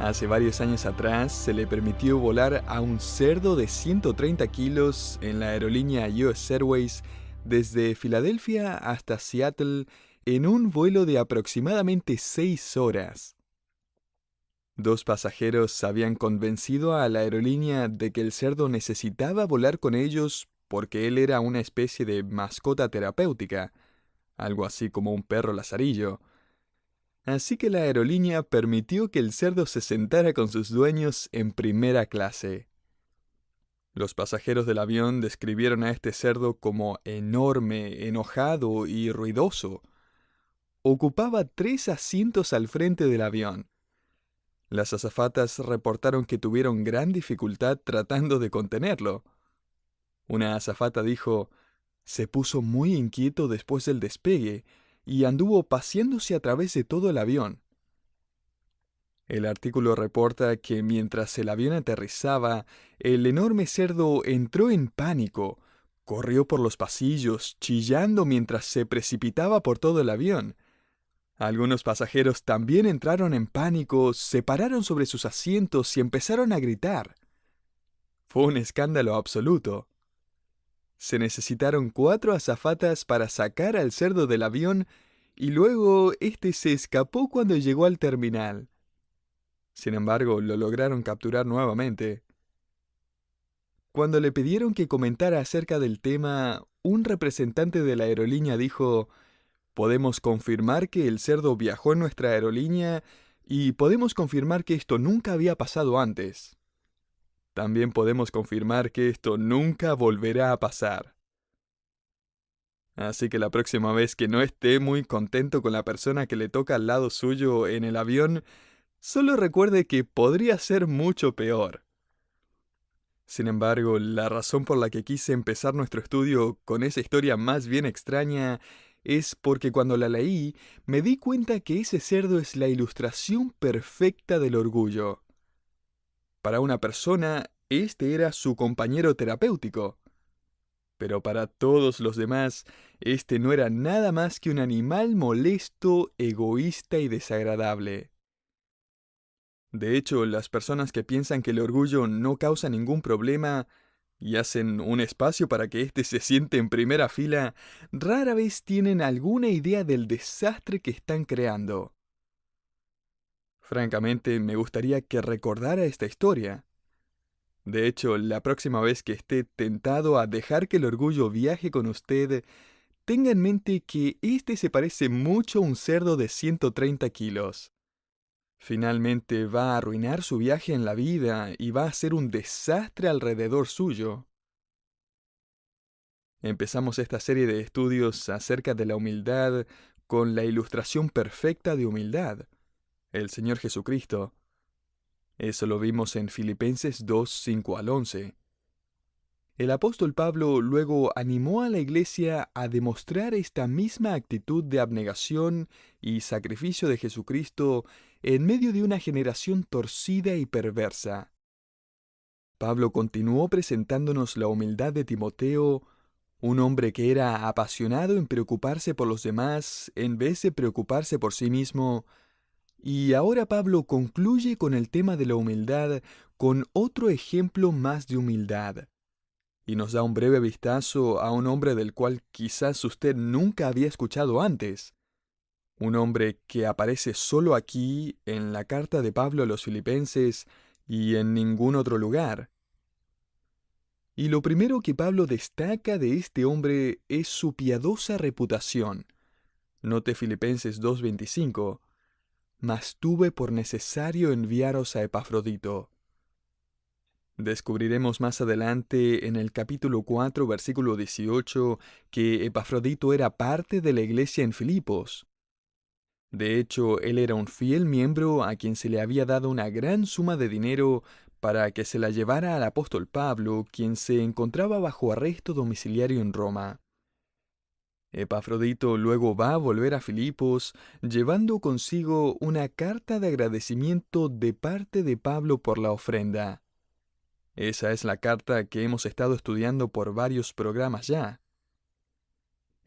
Hace varios años atrás se le permitió volar a un cerdo de 130 kilos en la aerolínea US Airways desde Filadelfia hasta Seattle en un vuelo de aproximadamente 6 horas. Dos pasajeros habían convencido a la aerolínea de que el cerdo necesitaba volar con ellos porque él era una especie de mascota terapéutica, algo así como un perro lazarillo. Así que la aerolínea permitió que el cerdo se sentara con sus dueños en primera clase. Los pasajeros del avión describieron a este cerdo como enorme, enojado y ruidoso. Ocupaba 3 asientos al frente del avión. Las azafatas reportaron que tuvieron gran dificultad tratando de contenerlo. Una azafata dijo: "Se puso muy inquieto después del despegue y anduvo paseándose a través de todo el avión". El artículo reporta que mientras el avión aterrizaba, el enorme cerdo entró en pánico, corrió por los pasillos, chillando mientras se precipitaba por todo el avión. Algunos pasajeros también entraron en pánico, se pararon sobre sus asientos y empezaron a gritar. Fue un escándalo absoluto. Se necesitaron 4 azafatas para sacar al cerdo del avión y luego este se escapó cuando llegó al terminal. Sin embargo, lo lograron capturar nuevamente. Cuando le pidieron que comentara acerca del tema, un representante de la aerolínea dijo: "Podemos confirmar que el cerdo viajó en nuestra aerolínea y podemos confirmar que esto nunca había pasado antes. También podemos confirmar que esto nunca volverá a pasar". Así que la próxima vez que no esté muy contento con la persona que le toca al lado suyo en el avión, solo recuerde que podría ser mucho peor. Sin embargo, la razón por la que quise empezar nuestro estudio con esa historia más bien extraña es porque cuando la leí me di cuenta que ese cerdo es la ilustración perfecta del orgullo. Para una persona, este era su compañero terapéutico, pero para todos los demás, este no era nada más que un animal molesto, egoísta y desagradable. De hecho, las personas que piensan que el orgullo no causa ningún problema y hacen un espacio para que éste se siente en primera fila, rara vez tienen alguna idea del desastre que están creando. Francamente, me gustaría que recordara esta historia. De hecho, la próxima vez que esté tentado a dejar que el orgullo viaje con usted, tenga en mente que este se parece mucho a un cerdo de 130 kilos. Finalmente va a arruinar su viaje en la vida y va a ser un desastre alrededor suyo. Empezamos esta serie de estudios acerca de la humildad con la ilustración perfecta de humildad, el Señor Jesucristo. Eso lo vimos en Filipenses 2, 5 al 11. El apóstol Pablo luego animó a la iglesia a demostrar esta misma actitud de abnegación y sacrificio de Jesucristo en medio de una generación torcida y perversa. Pablo continuó presentándonos la humildad de Timoteo, un hombre que era apasionado en preocuparse por los demás en vez de preocuparse por sí mismo, y ahora Pablo concluye con el tema de la humildad con otro ejemplo más de humildad. Y nos da un breve vistazo a un hombre del cual quizás usted nunca había escuchado antes. Un hombre que aparece solo aquí, en la carta de Pablo a los Filipenses, y en ningún otro lugar. Y lo primero que Pablo destaca de este hombre es su piadosa reputación. Note Filipenses 2:25, «Mas tuve por necesario enviaros a Epafrodito». Descubriremos más adelante en el capítulo 4, versículo 18, que Epafrodito era parte de la iglesia en Filipos. De hecho, él era un fiel miembro a quien se le había dado una gran suma de dinero para que se la llevara al apóstol Pablo, quien se encontraba bajo arresto domiciliario en Roma. Epafrodito luego va a volver a Filipos, llevando consigo una carta de agradecimiento de parte de Pablo por la ofrenda. Esa es la carta que hemos estado estudiando por varios programas ya.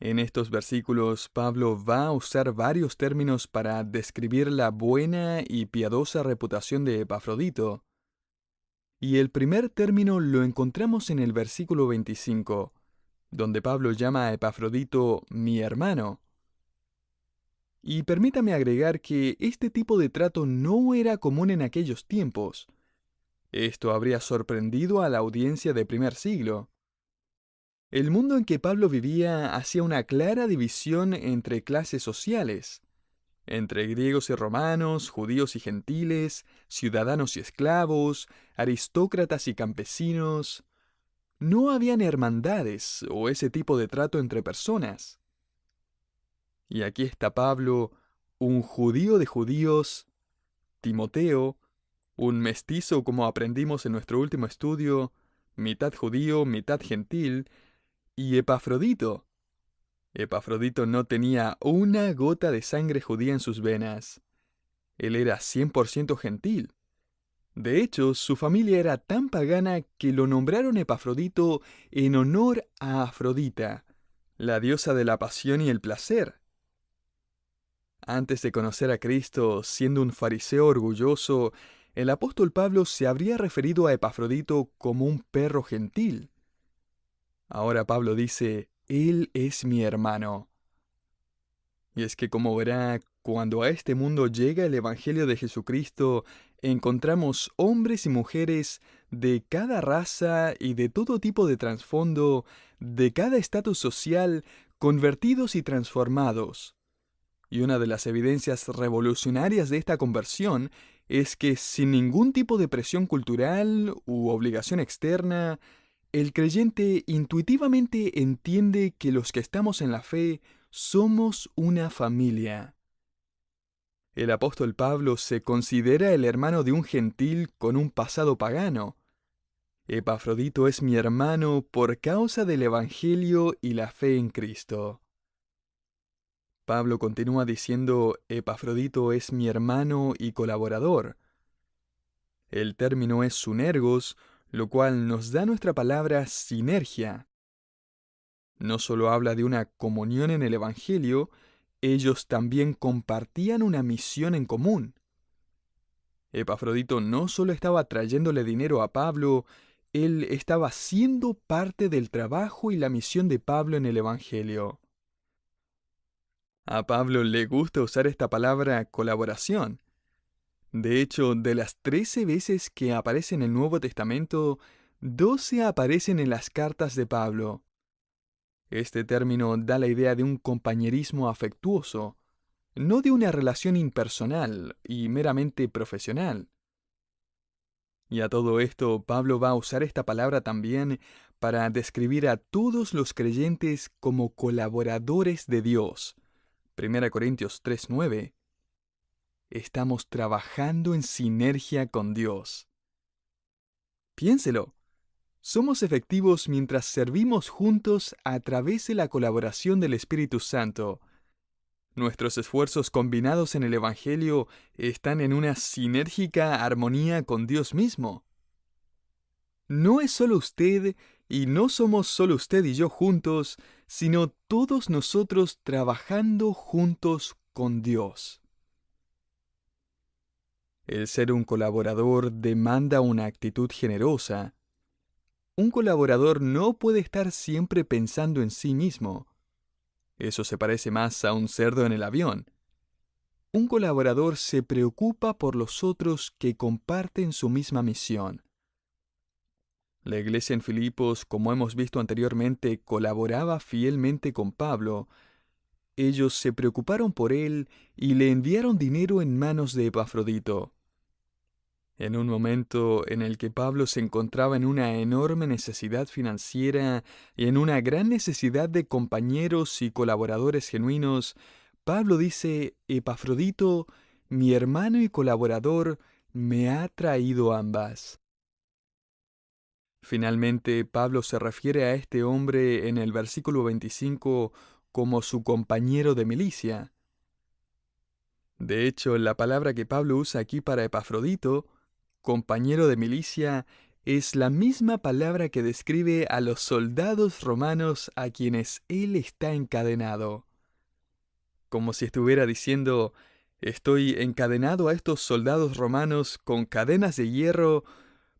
En estos versículos, Pablo va a usar varios términos para describir la buena y piadosa reputación de Epafrodito. Y el primer término lo encontramos en el versículo 25, donde Pablo llama a Epafrodito mi hermano. Y permítame agregar que este tipo de trato no era común en aquellos tiempos. Esto habría sorprendido a la audiencia de primer siglo. El mundo en que Pablo vivía hacía una clara división entre clases sociales, entre griegos y romanos, judíos y gentiles, ciudadanos y esclavos, aristócratas y campesinos. No habían hermandades o ese tipo de trato entre personas. Y aquí está Pablo, un judío de judíos, Timoteo, un mestizo como aprendimos en nuestro último estudio, mitad judío, mitad gentil, y Epafrodito. Epafrodito no tenía una gota de sangre judía en sus venas. Él era 100% gentil. De hecho, su familia era tan pagana que lo nombraron Epafrodito en honor a Afrodita, la diosa de la pasión y el placer. Antes de conocer a Cristo, siendo un fariseo orgulloso, el apóstol Pablo se habría referido a Epafrodito como un perro gentil. Ahora Pablo dice, Él es mi hermano. Y es que como verá, cuando a este mundo llega el Evangelio de Jesucristo, encontramos hombres y mujeres de cada raza y de todo tipo de trasfondo, de cada estatus social, convertidos y transformados. Y una de las evidencias revolucionarias de esta conversión es que sin ningún tipo de presión cultural u obligación externa, el creyente intuitivamente entiende que los que estamos en la fe somos una familia. El apóstol Pablo se considera el hermano de un gentil con un pasado pagano. Epafrodito es mi hermano por causa del Evangelio y la fe en Cristo. Pablo continúa diciendo, Epafrodito es mi hermano y colaborador. El término es sunergos, lo cual nos da nuestra palabra sinergia. No solo habla de una comunión en el Evangelio, ellos también compartían una misión en común. Epafrodito no solo estaba trayéndole dinero a Pablo, él estaba siendo parte del trabajo y la misión de Pablo en el Evangelio. A Pablo le gusta usar esta palabra colaboración. De hecho, de las 13 veces que aparece en el Nuevo Testamento, 12 aparecen en las cartas de Pablo. Este término da la idea de un compañerismo afectuoso, no de una relación impersonal y meramente profesional. Y a todo esto, Pablo va a usar esta palabra también para describir a todos los creyentes como colaboradores de Dios. 1 Corintios 3:9. Estamos trabajando en sinergia con Dios. Piénselo. Somos efectivos mientras servimos juntos a través de la colaboración del Espíritu Santo. Nuestros esfuerzos combinados en el Evangelio están en una sinérgica armonía con Dios mismo. No es solo usted y no somos solo usted y yo juntos, sino todos nosotros trabajando juntos con Dios. El ser un colaborador demanda una actitud generosa. Un colaborador no puede estar siempre pensando en sí mismo. Eso se parece más a un cerdo en el avión. Un colaborador se preocupa por los otros que comparten su misma misión. La iglesia en Filipos, como hemos visto anteriormente, colaboraba fielmente con Pablo. Ellos se preocuparon por él y le enviaron dinero en manos de Epafrodito. En un momento en el que Pablo se encontraba en una enorme necesidad financiera y en una gran necesidad de compañeros y colaboradores genuinos, Pablo dice, Epafrodito, mi hermano y colaborador, me ha traído ambas. Finalmente, Pablo se refiere a este hombre en el versículo 25 como su compañero de milicia. De hecho, la palabra que Pablo usa aquí para Epafrodito, compañero de milicia, es la misma palabra que describe a los soldados romanos a quienes él está encadenado. Como si estuviera diciendo, estoy encadenado a estos soldados romanos con cadenas de hierro,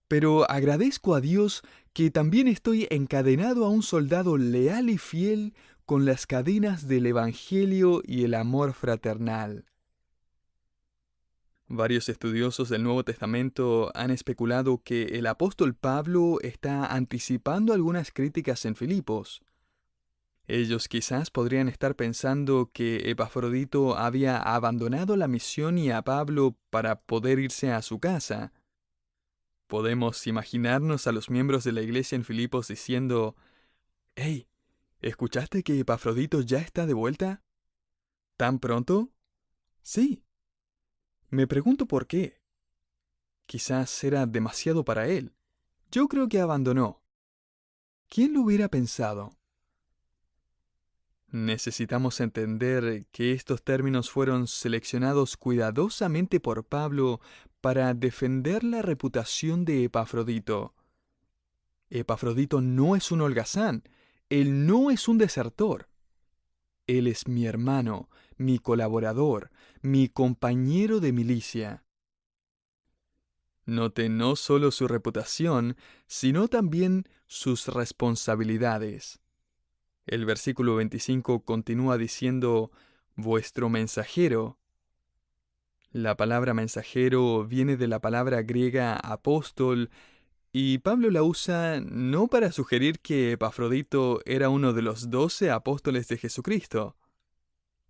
pero agradezco a Dios que también estoy encadenado a un soldado leal y fiel con las cadenas del Evangelio y el amor fraternal. Varios estudiosos del Nuevo Testamento han especulado que el apóstol Pablo está anticipando algunas críticas en Filipos. Ellos quizás podrían estar pensando que Epafrodito había abandonado la misión y a Pablo para poder irse a su casa. Podemos imaginarnos a los miembros de la iglesia en Filipos diciendo, «Hey, ¿escuchaste que Epafrodito ya está de vuelta? ¿Tan pronto?» «Sí». Me pregunto por qué. Quizás era demasiado para él. Yo creo que abandonó. ¿Quién lo hubiera pensado? Necesitamos entender que estos términos fueron seleccionados cuidadosamente por Pablo para defender la reputación de Epafrodito. Epafrodito no es un holgazán, él no es un desertor. Él es mi hermano, mi colaborador, mi compañero de milicia. Note no solo su reputación, sino también sus responsabilidades. El versículo 25 continúa diciendo, vuestro mensajero. La palabra mensajero viene de la palabra griega apóstol, y Pablo la usa no para sugerir que Epafrodito era uno de los 12 apóstoles de Jesucristo.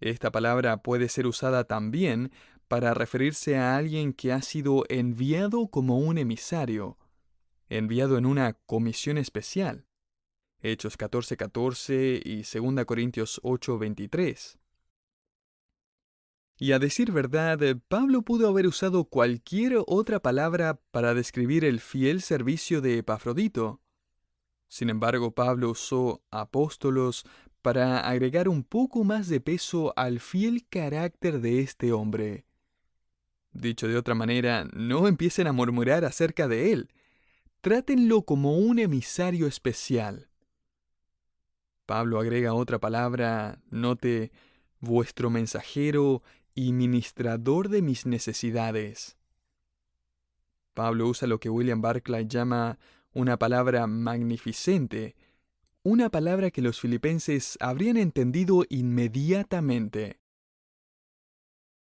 Esta palabra puede ser usada también para referirse a alguien que ha sido enviado como un emisario, enviado en una comisión especial. Hechos 14:14 y 2 Corintios 8:23. Y a decir verdad, Pablo pudo haber usado cualquier otra palabra para describir el fiel servicio de Epafrodito. Sin embargo, Pablo usó apóstolos para agregar un poco más de peso al fiel carácter de este hombre. Dicho de otra manera, no empiecen a murmurar acerca de él. Trátenlo como un emisario especial. Pablo agrega otra palabra, note, vuestro mensajero y ministrador de mis necesidades. Pablo usa lo que William Barclay llama una palabra magnificente, una palabra que los filipenses habrían entendido inmediatamente.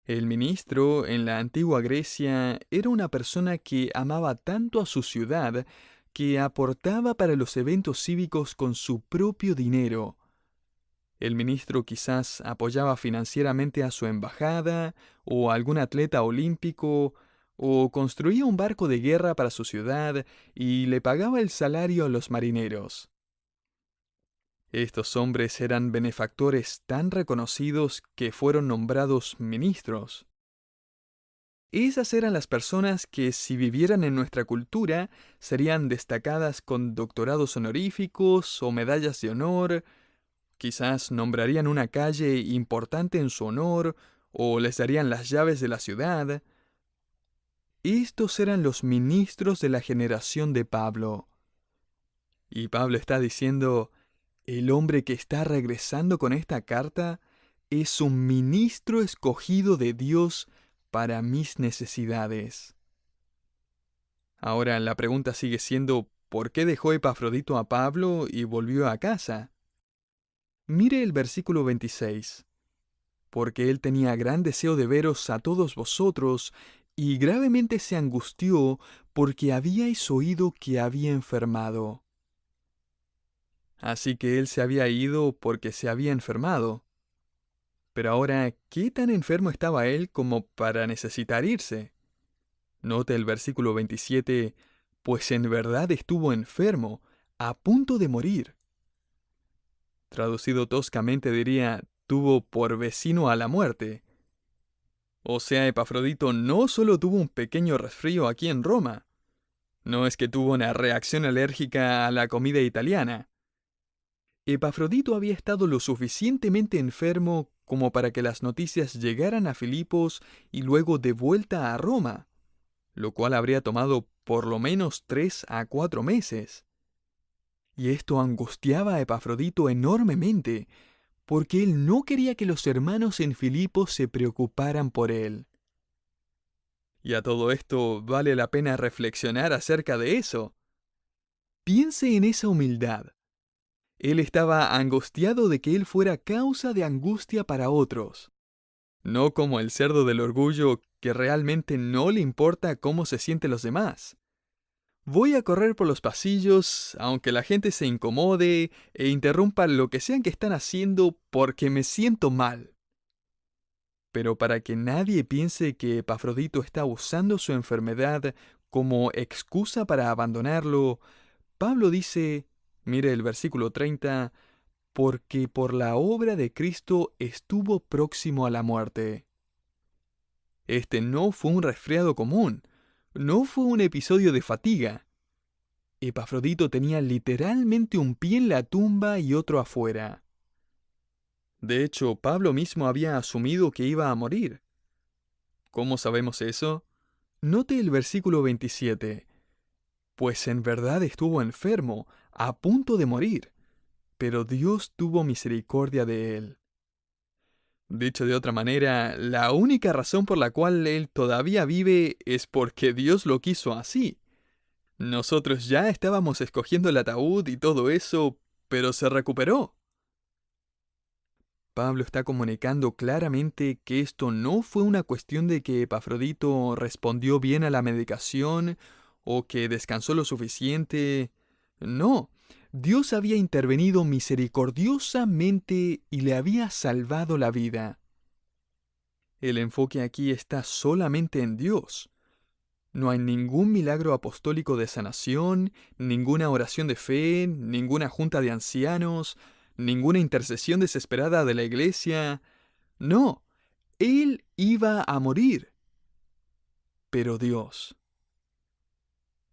El ministro en la antigua Grecia era una persona que amaba tanto a su ciudad que aportaba para los eventos cívicos con su propio dinero. El ministro quizás apoyaba financieramente a su embajada o a algún atleta olímpico, o construía un barco de guerra para su ciudad y le pagaba el salario a los marineros. Estos hombres eran benefactores tan reconocidos que fueron nombrados ministros. Esas eran las personas que, si vivieran en nuestra cultura, serían destacadas con doctorados honoríficos o medallas de honor. Quizás nombrarían una calle importante en su honor o les darían las llaves de la ciudad. Estos eran los ministros de la generación de Pablo. Y Pablo está diciendo, el hombre que está regresando con esta carta es un ministro escogido de Dios para mis necesidades. Ahora la pregunta sigue siendo, ¿por qué dejó Epafrodito a Pablo y volvió a casa? Mire el versículo 26. Porque él tenía gran deseo de veros a todos vosotros, y gravemente se angustió porque habíais oído que había enfermado. Así que él se había ido porque se había enfermado. Pero ahora, ¿qué tan enfermo estaba él como para necesitar irse? Note el versículo 27, pues en verdad estuvo enfermo, a punto de morir. Traducido toscamente diría, tuvo por vecino a la muerte. O sea, Epafrodito no solo tuvo un pequeño resfrío aquí en Roma. No es que tuvo una reacción alérgica a la comida italiana. Epafrodito había estado lo suficientemente enfermo como para que las noticias llegaran a Filipos y luego de vuelta a Roma, lo cual habría tomado por lo menos 3 a 4 meses. Y esto angustiaba a Epafrodito enormemente, porque él no quería que los hermanos en Filipos se preocuparan por él. Y a todo esto vale la pena reflexionar acerca de eso. Piense en esa humildad. Él estaba angustiado de que él fuera causa de angustia para otros. No como el cerdo del orgullo que realmente no le importa cómo se sienten los demás. Voy a correr por los pasillos, aunque la gente se incomode e interrumpa lo que sean que están haciendo porque me siento mal. Pero para que nadie piense que Epafrodito está usando su enfermedad como excusa para abandonarlo, Pablo dice, mire el versículo 30, porque por la obra de Cristo estuvo próximo a la muerte. Este no fue un resfriado común, no fue un episodio de fatiga. Epafrodito tenía literalmente un pie en la tumba y otro afuera. De hecho, Pablo mismo había asumido que iba a morir. ¿Cómo sabemos eso? Note el versículo 27. Pues en verdad estuvo enfermo, a punto de morir, pero Dios tuvo misericordia de él. Dicho de otra manera, la única razón por la cual él todavía vive es porque Dios lo quiso así. Nosotros ya estábamos escogiendo el ataúd y todo eso, pero se recuperó. Pablo está comunicando claramente que esto no fue una cuestión de que Epafrodito respondió bien a la medicación o que descansó lo suficiente. No, Dios había intervenido misericordiosamente y le había salvado la vida. El enfoque aquí está solamente en Dios. No hay ningún milagro apostólico de sanación, ninguna oración de fe, ninguna junta de ancianos, ninguna intercesión desesperada de la iglesia. No, él iba a morir. Pero Dios.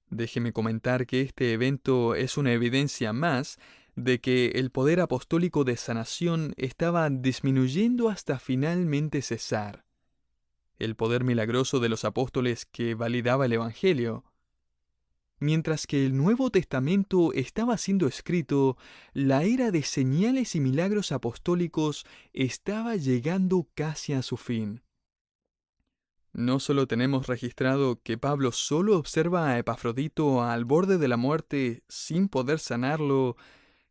Déjeme comentar que este evento es una evidencia más de que el poder apostólico de sanación estaba disminuyendo hasta finalmente cesar. El poder milagroso de los apóstoles que validaba el Evangelio. Mientras que el Nuevo Testamento estaba siendo escrito, la era de señales y milagros apostólicos estaba llegando casi a su fin. No solo tenemos registrado que Pablo solo observa a Epafrodito al borde de la muerte sin poder sanarlo,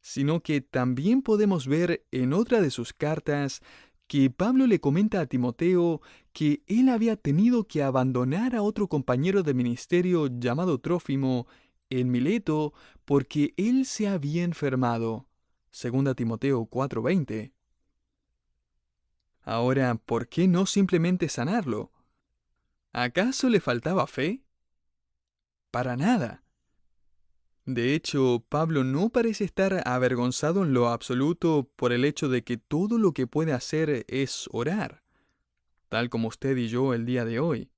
sino que también podemos ver en otra de sus cartas que Pablo le comenta a Timoteo que él había tenido que abandonar a otro compañero de ministerio llamado Trófimo en Mileto porque él se había enfermado. 2 Timoteo 4:20. Ahora, ¿por qué no simplemente sanarlo? ¿Acaso le faltaba fe? Para nada. De hecho, Pablo no parece estar avergonzado en lo absoluto por el hecho de que todo lo que puede hacer es orar, tal como usted y yo el día de hoy.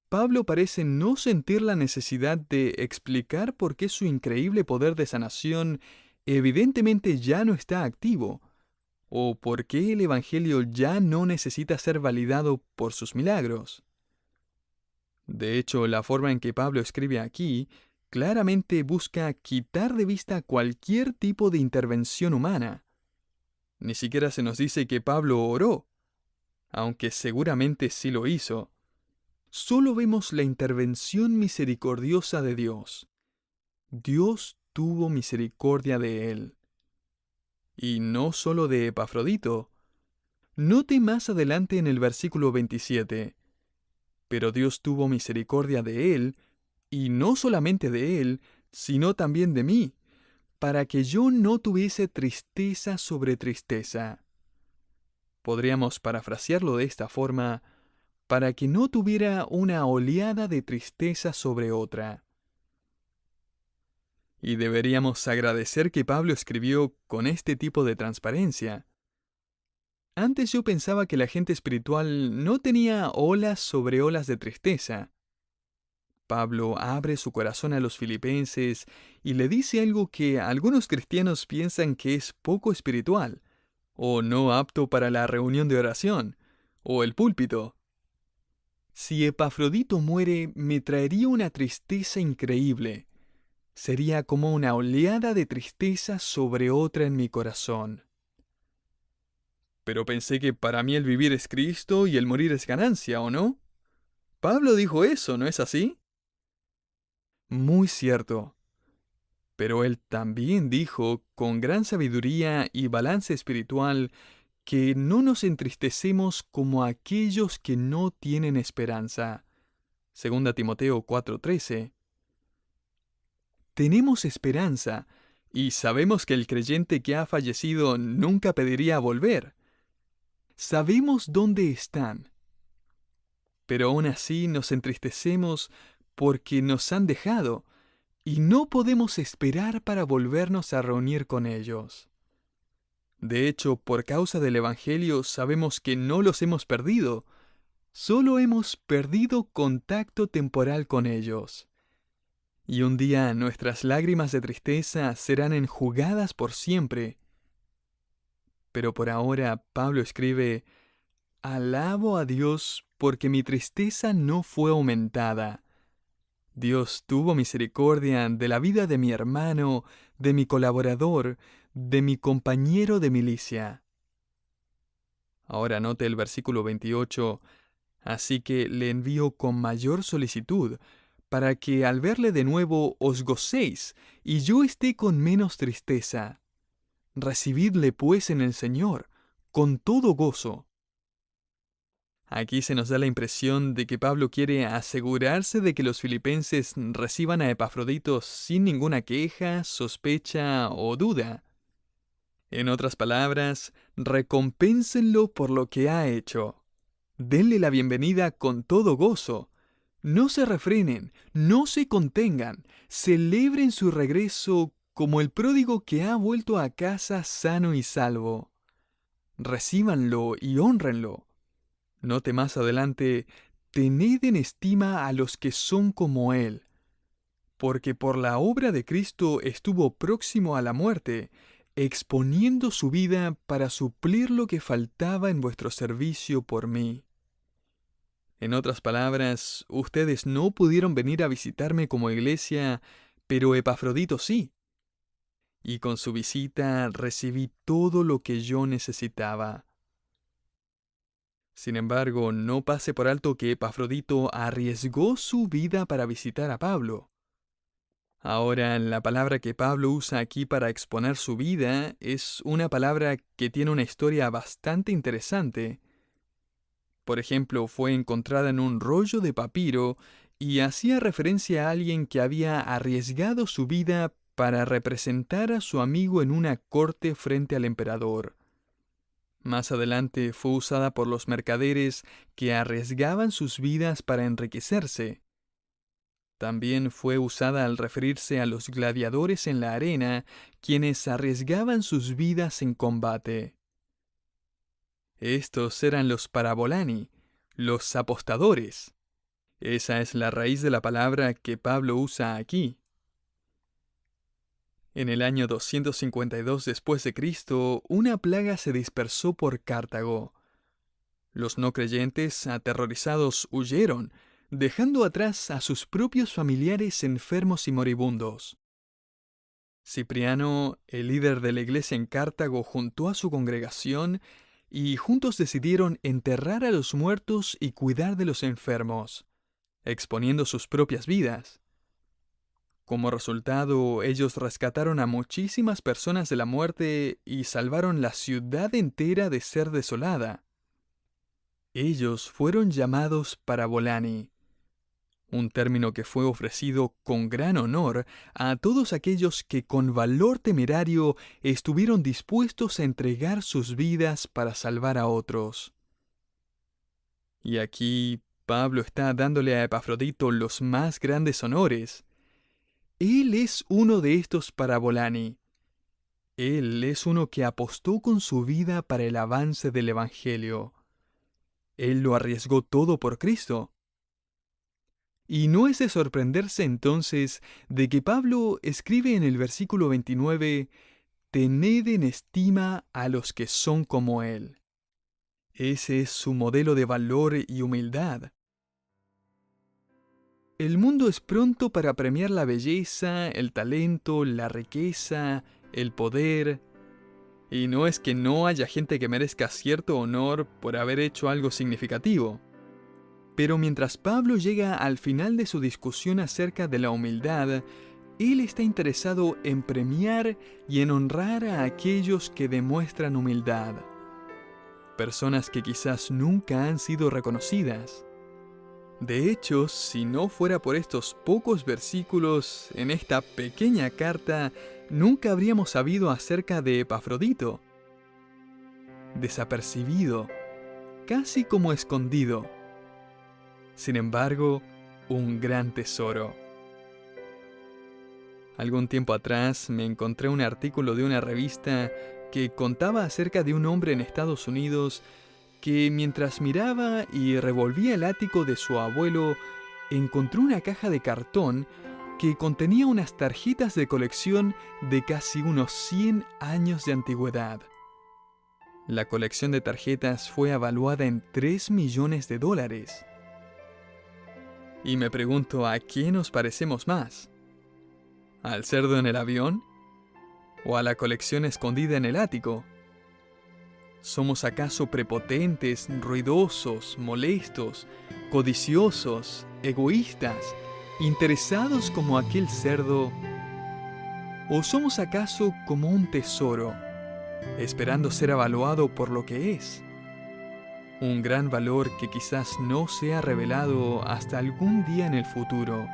Pablo parece no sentir la necesidad de explicar por qué su increíble poder de sanación evidentemente ya no está activo, o por qué el Evangelio ya no necesita ser validado por sus milagros. De hecho, la forma en que Pablo escribe aquí claramente busca quitar de vista cualquier tipo de intervención humana. Ni siquiera se nos dice que Pablo oró, aunque seguramente sí lo hizo. Solo vemos la intervención misericordiosa de Dios. Dios tuvo misericordia de él. Y no solo de Epafrodito. Note más adelante en el versículo 27. Pero Dios tuvo misericordia de él, y no solamente de él, sino también de mí, para que yo no tuviese tristeza sobre tristeza. Podríamos parafrasearlo de esta forma, para que no tuviera una oleada de tristeza sobre otra. Y deberíamos agradecer que Pablo escribió con este tipo de transparencia. Antes yo pensaba que la gente espiritual no tenía olas sobre olas de tristeza. Pablo abre su corazón a los filipenses y le dice algo que algunos cristianos piensan que es poco espiritual, o no apto para la reunión de oración, o el púlpito. Si Epafrodito muere, me traería una tristeza increíble. Sería como una oleada de tristeza sobre otra en mi corazón. Pero pensé que para mí el vivir es Cristo y el morir es ganancia, ¿o no? Pablo dijo eso, ¿no es así? Muy cierto. Pero él también dijo, con gran sabiduría y balance espiritual, que no nos entristecemos como aquellos que no tienen esperanza. Segunda Timoteo 4:13. Tenemos esperanza, y sabemos que el creyente que ha fallecido nunca pediría volver. Sabemos dónde están, pero aún así nos entristecemos porque nos han dejado, y no podemos esperar para volvernos a reunir con ellos. De hecho, por causa del Evangelio sabemos que no los hemos perdido, solo hemos perdido contacto temporal con ellos. Y un día nuestras lágrimas de tristeza serán enjugadas por siempre. Pero por ahora Pablo escribe, alabo a Dios porque mi tristeza no fue aumentada. Dios tuvo misericordia de la vida de mi hermano, de mi colaborador, de mi compañero de milicia. Ahora note el versículo 28, así que le envío con mayor solicitud, para que al verle de nuevo os gocéis, y yo esté con menos tristeza. Recibidle pues en el Señor, con todo gozo. Aquí se nos da la impresión de que Pablo quiere asegurarse de que los filipenses reciban a Epafrodito sin ninguna queja, sospecha o duda. En otras palabras, recompénsenlo por lo que ha hecho. Denle la bienvenida con todo gozo. No se refrenen, no se contengan, celebren su regreso como el pródigo que ha vuelto a casa sano y salvo. Recíbanlo y hónrenlo. Note más adelante, tened en estima a los que son como él, porque por la obra de Cristo estuvo próximo a la muerte, exponiendo su vida para suplir lo que faltaba en vuestro servicio por mí. En otras palabras, ustedes no pudieron venir a visitarme como iglesia, pero Epafrodito sí. Y con su visita recibí todo lo que yo necesitaba. Sin embargo, no pase por alto que Epafrodito arriesgó su vida para visitar a Pablo. Ahora, la palabra que Pablo usa aquí para exponer su vida es una palabra que tiene una historia bastante interesante. Por ejemplo, fue encontrada en un rollo de papiro y hacía referencia a alguien que había arriesgado su vida para representar a su amigo en una corte frente al emperador. Más adelante fue usada por los mercaderes que arriesgaban sus vidas para enriquecerse. También fue usada al referirse a los gladiadores en la arena, quienes arriesgaban sus vidas en combate. Estos eran los parabolani, los apostadores. Esa es la raíz de la palabra que Pablo usa aquí. En el año 252 después de Cristo, una plaga se dispersó por Cartago. Los no creyentes, aterrorizados, huyeron, dejando atrás a sus propios familiares enfermos y moribundos. Cipriano, el líder de la iglesia en Cartago, juntó a su congregación y juntos decidieron enterrar a los muertos y cuidar de los enfermos, exponiendo sus propias vidas. Como resultado, ellos rescataron a muchísimas personas de la muerte y salvaron la ciudad entera de ser desolada. Ellos fueron llamados parabolani, un término que fue ofrecido con gran honor a todos aquellos que con valor temerario estuvieron dispuestos a entregar sus vidas para salvar a otros. Y aquí Pablo está dándole a Epafrodito los más grandes honores. Él es uno de estos parabolani. Él es uno que apostó con su vida para el avance del Evangelio. Él lo arriesgó todo por Cristo. Y no es de sorprenderse entonces de que Pablo escribe en el versículo 29, «Tened en estima a los que son como él». Ese es su modelo de valor y humildad. El mundo es pronto para premiar la belleza, el talento, la riqueza, el poder. Y no es que no haya gente que merezca cierto honor por haber hecho algo significativo. Pero mientras Pablo llega al final de su discusión acerca de la humildad, él está interesado en premiar y en honrar a aquellos que demuestran humildad. Personas que quizás nunca han sido reconocidas. De hecho, si no fuera por estos pocos versículos en esta pequeña carta, nunca habríamos sabido acerca de Epafrodito. Desapercibido, casi como escondido. Sin embargo, un gran tesoro. Algún tiempo atrás me encontré un artículo de una revista que contaba acerca de un hombre en Estados Unidos que mientras miraba y revolvía el ático de su abuelo, encontró una caja de cartón que contenía unas tarjetas de colección de casi unos 100 años de antigüedad. La colección de tarjetas fue evaluada en $3 millones. Y me pregunto, ¿a qué nos parecemos más? ¿Al cerdo en el avión? ¿O a la colección escondida en el ático? ¿Somos acaso prepotentes, ruidosos, molestos, codiciosos, egoístas, interesados como aquel cerdo? ¿O somos acaso como un tesoro, esperando ser evaluado por lo que es? Un gran valor que quizás no sea revelado hasta algún día en el futuro.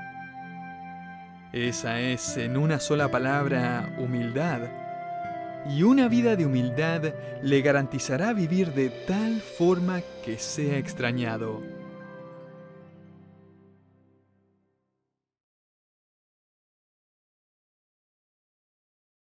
Esa es, en una sola palabra, humildad. Y una vida de humildad le garantizará vivir de tal forma que sea extrañado.